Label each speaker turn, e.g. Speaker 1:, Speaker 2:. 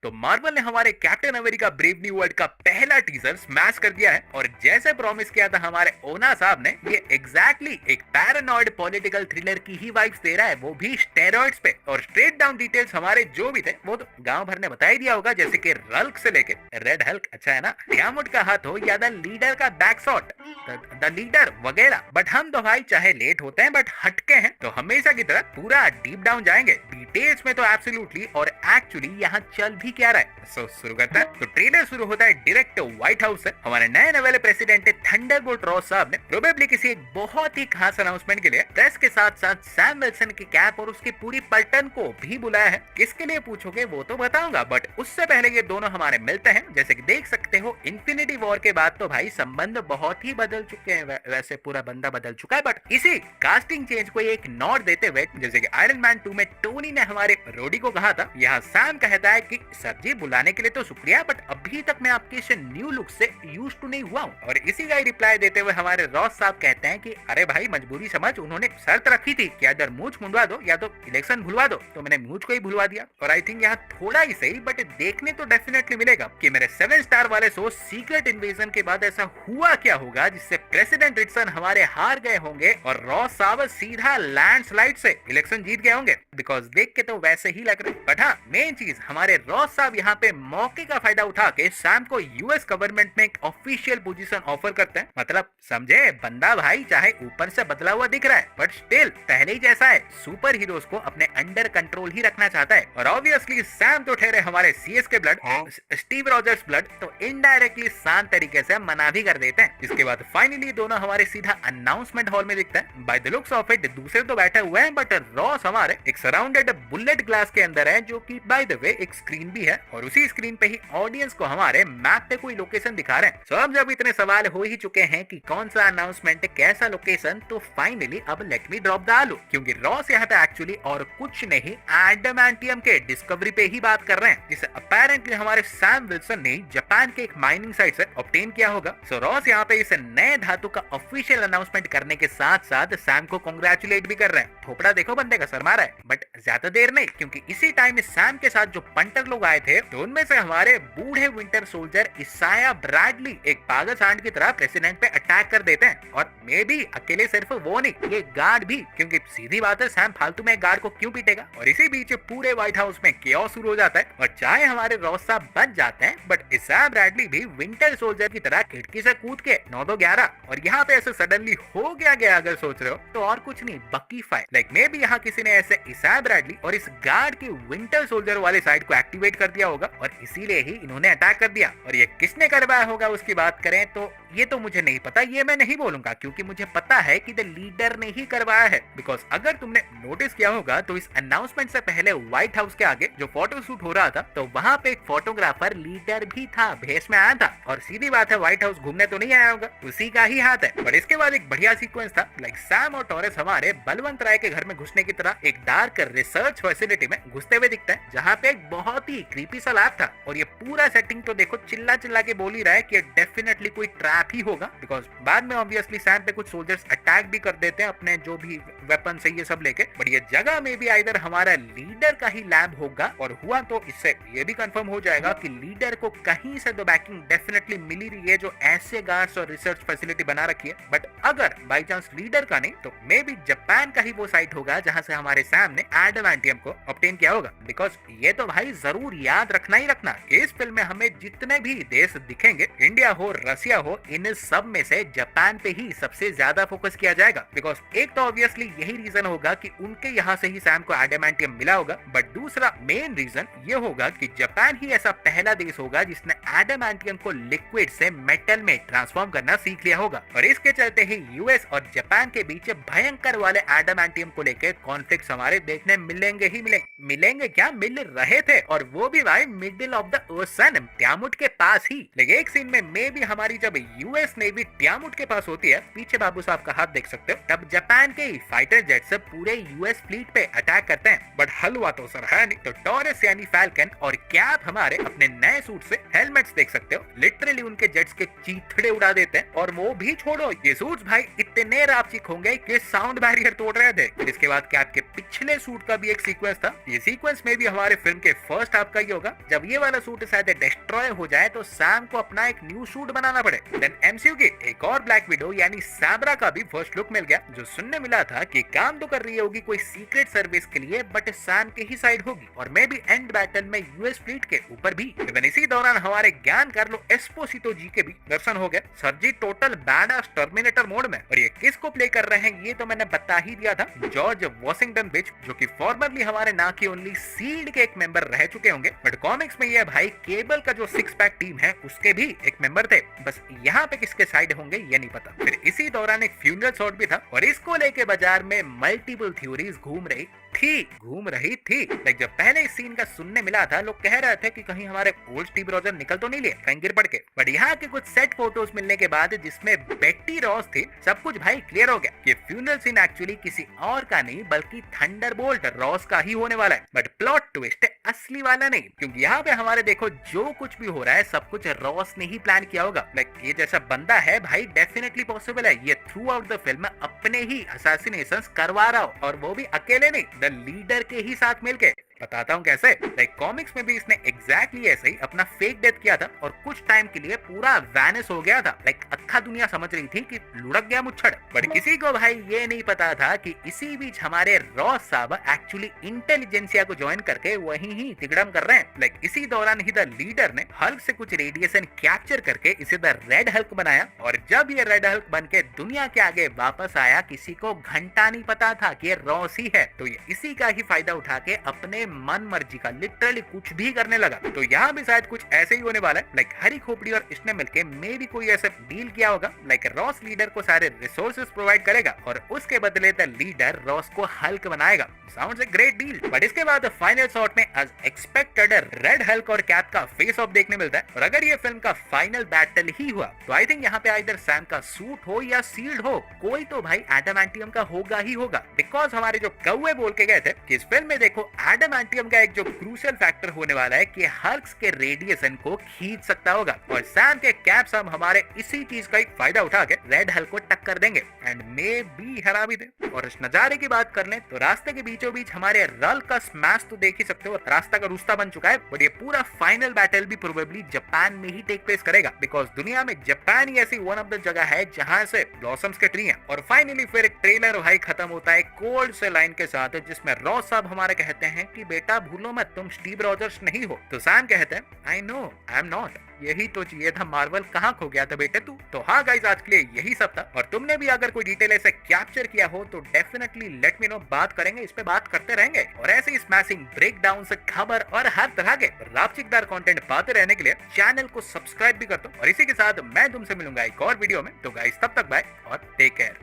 Speaker 1: तो मार्वल ने हमारे captain America brave new world का पहला टीजर स्मैश कर दिया है और जैसे प्रॉमिस किया था हमारे ओना साहब ने, ये एग्जैक्टली एक पैरानॉइड पॉलिटिकल थ्रिलर की ही वाइब्स दे रहा है, वो भी स्टेरॉइड्स पे। और स्ट्रेट डाउन डिटेल्स हमारे जो भी थे वो तो गांव भर ने बता ही दिया होगा, जैसे कि रल्क से लेके रेड हल्क, अच्छा है ना, टियामुट का हाथ हो या द लीडर का बैक शॉट, द लीडर वगैरह। बट हम तो भाई चाहे लेट होते हैं बट हटके हैं, तो हमेशा की तरह पूरा डीप डाउन जाएंगे डिटेल्स में तो एब्सोल्युटली, और एक्चुअली यहाँ चल भी क्या रहा है। सो शुरू करता है। तो ट्रेलर शुरू होता है डायरेक्ट व्हाइट हाउस से। हमारे नए वाले प्रेसिडेंट थंडरबोल्ट रॉस साहब ने प्रोबेबली किसी एक बहुत ही खास अनाउंसमेंट के लिए प्रेस के साथ साथ सैम विल्सन की कैप और उसकी पूरी पलटन को भी बुलाया है। किसके लिए पूछोगे वो तो बताऊंगा, बट उससे पहले ये दोनों हमारे मिलते हैं। जैसे कि देख सकते हो इन्फिनिटी वॉर के बाद तो भाई संबंध बहुत ही बदल चुके हैं, वैसे पूरा बंदा बदल चुका है, बट इसी कास्टिंग चेंज को एक नॉट देते हुए, जैसे कि आयरन मैन 2 में टोनी ने हमारे रोडी को कहा था, यहाँ सैम कहता है कि सर जी बुलाने के लिए तो शुक्रिया, बट अभी तक मैं आपके इस न्यू लुक से यूज्ड टू नहीं हुआ हूँ। और इसी का ही रिप्लाई देते हुए हमारे रॉस साहब कहते हैं कि अरे भाई मजबूरी समझ, उन्होंने शर्त रखी थी कि अगर मूंछ मुंडवा दो या तो इलेक्शन भुलवा दो, तो मैंने मूंछ को ही भुलवा दिया। और आई थिंक यहाँ थोड़ा ही सही बट देखने तो डेफिनेटली मिलेगा कि मेरे 7 स्टार वाले शो सीक्रेट इन्वेजन के बाद ऐसा हुआ क्या होगा जिससे प्रेसिडेंट रिक्सन हमारे हार गए होंगे और रॉस साहब सीधा लैंडस्लाइड से इलेक्शन जीत गए होंगे, बिकॉज देख के तो वैसे ही लग रहे। बट हाँ, मेन चीज हमारे रॉस साहब यहाँ पे मौके का फायदा उठा के सैम को यूएस गवर्नमेंट में एक ऑफिशियल पोजीशन ऑफर करते हैं। मतलब समझे, बंदा भाई चाहे ऊपर से बदला हुआ दिख रहा है बट स्टिल पहले ही जैसा है, सुपर हीरोज को अपने अंडर कंट्रोल ही रखना चाहता है। और ऑब्वियसली सैम तो ठहरे हमारे सीएस के ब्लड, स्टीव रॉजर्स ब्लड, तो इनडायरेक्टली शांत तरीके से मना भी कर देते हैं। इसके बाद फाइनली दोनों हमारे सीधा अनाउंसमेंट हॉल में दिखता है। By the looks of it दूसरे तो बैठे हुए हैं बट रॉस हमारे एक सराउंडेड बुलेट ग्लास के अंदर है, जो कि बाय द वे एक स्क्रीन भी है, और उसी स्क्रीन पे ही ऑडियंस को हमारे मैप पे कोई लोकेशन दिखा रहे हैं। सो अब जब इतने सवाल हो ही चुके हैं कि कौन सा अनाउंसमेंट कैसा लोकेशन, तो फाइनली अब लेट मी ड्रॉप द आलू, क्योंकि रॉस यहाँ पे एक्चुअली और कुछ नहीं एडमांटियम के डिस्कवरी पे ही बात कर रहे हैं, जिसे अपेरेंटली हमारे सैम विल्सन ने जापान के एक माइनिंग साइट से ऑब्टेन किया होगा। सो रॉस यहाँ पे इस नए धातु का ऑफिशियल अनाउंसमेंट करने के साथ साथ सैम को कांग्रेचुलेट भी कर रहे हैं। थोपड़ा देखो बंदे का शर्मा रहा है, बट ज्यादा देर नहीं, क्योंकि इसी टाइम सैम के साथ जो पंटर लोग आए थे, तो उनमें से हमारे बूढ़े विंटर सोल्जर इसाया ब्रैडली एक पागल सांड की तरह प्रेसिडेंट पे अटैक कर देते हैं। और मे भी अकेले सिर्फ वो नहीं, ये गार्ड भी, क्योंकि सीधी बात है सैम फालतू में गार्ड को क्यों पीटेगा। और इसी बीच पूरे व्हाइट हाउस में केओस शुरू हो जाता है, और चाहे हमारे रॉस साहब बच जाते हैं बट इसाया ब्रैडली भी विंटर सोल्जर की तरह खिड़की से कूद के 9-11। और यहाँ पे ऐसे सडनली हो गया अगर सोच रहे हो तो और कुछ नहीं, बकी फाइट लाइक मे भी यहाँ किसी ने ऐसे इसाया ब्रैडली और इस गार्ड की विंटर सोल्जर वाले साइड को एक्टिवेट कर दिया होगा, और इसीलिए ही इन्होंने अटैक कर दिया। और ये किसने करवाया होगा उसकी बात करें तो ये तो मुझे नहीं पता, ये मैं नहीं बोलूंगा, क्योंकि मुझे पता है कि द लीडर ने ही करवाया है। बिकॉज अगर तुमने नोटिस किया होगा तो इस अनाउंसमेंट से पहले व्हाइट हाउस के आगे जो फोटो शूट हो रहा था, तो वहाँ पे एक फोटोग्राफर लीडर भी था, भेष में आया था। और सीधी बात है व्हाइट हाउस घूमने तो नहीं आया होगा, उसी का ही हाथ है। पर इसके बाद एक बढ़िया सीक्वेंस था, लाइक सैम और टॉरेस हमारे बलवंत राय के घर में घुसने की तरह एक डार्क रिसर्च फैसिलिटी में घुसते हुए दिखता है, जहाँ पे एक बहुत ही क्रीपी सा लैब था। और ये पूरा सेटिंग तो देखो चिल्ला चिल्ला के बोल ही रहा है कि डेफिनेटली कोई ट्रैप ही होगा, बिकॉज बाद में ऑब्वियसली सैम पे कुछ सोल्जर्स अटैक भी कर देते हैं अपने जो भी वेपन से ये सब लेके। बट ये जगह में भी आइदर हमारा लीडर का ही लैब होगा, और हुआ तो इससे ये भी कंफर्म हो जाएगा कि लीडर को कहीं से तो बैकिंग डेफिनेटली मिली रही है, जो ऐसे गार्ड्स और रिसर्च फैसिलिटी बना रखी है। बट अगर बाई चांस लीडर का नहीं तो मे बी जापान का ही वो साइट होगा जहां से हमारे सैम ने एडमांटियम को ऑब्टेन किया होगा। बिकॉज ये तो भाई जरूर याद रखना ही रखना, इस फिल्म में हमें जितने भी देश दिखेंगे, इंडिया हो रसिया हो, इन सब में से जापान पे ही सबसे ज्यादा फोकस किया जाएगा। बिकॉज एक तो ऑब्वियसली यही रीजन होगा कि उनके यहाँ से ही सैम को एडमांटियम मिला होगा, बट दूसरा मेन रीजन ये होगा कि जापान ही ऐसा पहला देश होगा जिसने एडमांटियम को लिक्विड से मेटल में ट्रांसफॉर्म करना सीख लिया होगा। और इसके चलते ही यूएस और जापान के बीच भयंकर वाले एडमांटियम को लेकर कॉन्फ्लिक्ट हमारे देखने मिलेंगे ही मिलेंगे क्या, मिल रहे थे, और वो भी भाई मिडिल ऑफ द ओशन, टियामुट के पास ही। लेकिन एक सीन में मे भी हमारी जब यूएस नेवी टियामुट के पास होती है, पीछे बाबू साहब का हाथ देख सकते हो, तब जापान के फाइटर जेट से पूरे यूएस फ्लीट पे अटैक करते हैं। बट हल हुआ तो सर है नहीं। तो टॉरस यानी फैल्कन और कैप हमारे अपने नए सूट से हेलमेट्स देख सकते हो, लिटरली उनके जेट्स के चीथड़े उड़ा देते हैं। और वो भी छोड़ो, ये सूट्स भाई इतने रापचिक होंगे कि साउंड बैरियर तोड़ रहे थे। फिर इसके बाद कैप के पिछले सूट का भी एक सीक्वेंस था। ये सीक्वेंस में भी हमारे फिल्म के फर्स्ट हाफ का ही होगा, जब ये वाला सूट शायद डिस्ट्रॉय हो जाए तो सैम को अपना एक न्यू सूट बनाना पड़े। देन एमसीयू की एक और ब्लैक विडो यानी सैब्रा का भी फर्स्ट लुक मिल गया, जो सुनने मिला था कि काम तो कर रही होगी कोई सीक्रेट सर्विस के लिए, बट सैम के ही साइड होगी और मे बी एंड बैटल में यूएस फ्लीट के ऊपर भी। इवन इसी दौरान हमारे ज्ञान कार्लो एस्पोसितो जी के भी दर्शन हो गए। सर जी टोटल बैडास टर्मिनेटर मोड में। और ये किसको प्ले कर रहे हैं ये तो मैंने बता ही दिया था, जॉर्ज वॉशिंगटन बिच, जो कि फॉर्मरली हमारे ना की ओनली सीड के एक मेंबर रह चुके होंगे, बट कॉमिक्स में ये भाई केबल का जो 6 पैक टीम है उसके भी एक मेंबर थे। बस यहाँ पे किसके साइड होंगे ये नहीं पता। फिर इसी दौरान एक फ्यूनरल शॉट भी था और इसको लेके बाजार में मल्टीपल थ्योरीज घूम रही थी। लाइक जब पहले इस सीन का सुनने मिला था, लोग कह रहे थे कि कहीं हमारे ओल्ड स्टीव रॉजर निकल तो नहीं लिए कहीं गिर पड़ के। बट यहाँ के कुछ सेट फोटोज मिलने के बाद जिसमें बेट्टी रॉस थी, सब कुछ भाई क्लियर हो गया कि फ्यूनरल सीन एक्चुअली किसी और का नहीं बल्कि थंडरबोल्ट रॉस का ही होने वाला है। बट प्लॉट ट्विस्ट असली वाला नहीं, क्योंकि यहाँ पे हमारे देखो जो कुछ भी हो रहा है सब कुछ रॉस ने ही प्लान किया होगा। लाइक ये जैसा बंदा है भाई डेफिनेटली पॉसिबल है ये थ्रू आउट द फिल्म अपने ही असैसिनेशंस करवा रहा हो, और वो भी अकेले नहीं, द लीडर के ही साथ मिलके। बताता हूँ कैसे। लाइक कॉमिक्स में भी इसने एग्जैक्टली ऐसे ही अपना फेक डेथ किया था और कुछ टाइम के लिए पूरा वैनिश हो गया था। लाइक अक्खा दुनिया समझ रही थी कि लुढ़क गया मुच्छड़, बट किसी को भाई ये नहीं पता था कि इसी बीच हमारे रॉस साहब एक्चुअली इंटेलिजेंसिया को ज्वाइन करके वहीं ही तिगड़म कर रहे हैं। लाइक इसी दौरान ही द लीडर ने हल्क से कुछ रेडिएशन कैप्चर करके इसे द रेड हल्क बनाया, और जब ये रेड हल्क बन के दुनिया के आगे वापस आया किसी को घंटा नहीं पता था कि ये रॉस ही है। तो ये इसी का ही फायदा उठा के अपने मन मर्जी का लिटरली कुछ भी करने लगा। तो यहाँ भी शायद कुछ ऐसे ही होने वाला है। लाइक हरी खोपड़ी और इसने मिलके मे भी कोई ऐसा डील किया होगा, लाइक रॉस लीडर को सारे रिसोर्सेज प्रोवाइड करेगा और उसके बदले द लीडर रॉस को हल्क बनाएगा। Sounds a great deal. But इसके बाद फाइनल शॉट में एज एक्सपेक्टेड रेड हल्क और कैप का फेस ऑफ देखने मिलता है। और अगर ये फिल्म का फाइनल बैटल ही हुआ तो आई थिंक यहाँ पे आइदर सैम का सूट हो या सील्ड हो, कोई तो भाई एडामेंटियम का होगा ही होगा। बिकॉज हमारे जो कौवे बोल के गए थे कि इस फिल्म में देखो एडामेंटियम का एक जो क्रूशियल फैक्टर होने वाला है कि हल्क के रेडिएशन को खींच सकता होगा, और सैम के कैप सब हमारे इसी चीज का एक फायदा उठा के रेड हल्क को टक्कर देंगे एंड मे बी हरा भी दे। और इस नजारे की बात कर लें तो रास्ते के बीचों बीच हमारे रल का स्मैश तो देख ही सकते हो, रास्ता का रुस्ता बन चुका है। बट ये पूरा फाइनल बैटल भी प्रोबेबली जापान में ही टेक प्लेस करेगा, बिकॉज दुनिया में जापान ही ऐसी वन ऑफ द जगह है जहां से ब्लॉसम्स के ट्री हैं। और फाइनली फिर एक ट्रेलर भाई खत्म होता है कोल्ड से लाइन के साथ, जिसमें रॉस साहब हमारे कहते हैं कि बेटा भूलो मत तुम स्टीव रॉजर्स नहीं हो। तो सैम कहते हैं I know I am not, यही तो चाहिए था मार्वल, कहाँ खो गया था बेटे तू। तो हाँ गाइस आज के लिए यही सब था, और तुमने भी अगर कोई डिटेल ऐसे कैप्चर किया हो तो डेफिनेटली लेट मी नो, बात करेंगे, इस पे बात करते रहेंगे। और ऐसे ही स्मैशिंग ब्रेक डाउन से खबर और हर तरह के रापचिकदार कंटेंट पाते रहने के लिए चैनल को सब्सक्राइब भी कर दो। और इसी के साथ मैं तुमसे मिलूंगा एक और वीडियो में। तो गाइस तब तक बाय और टेक केयर।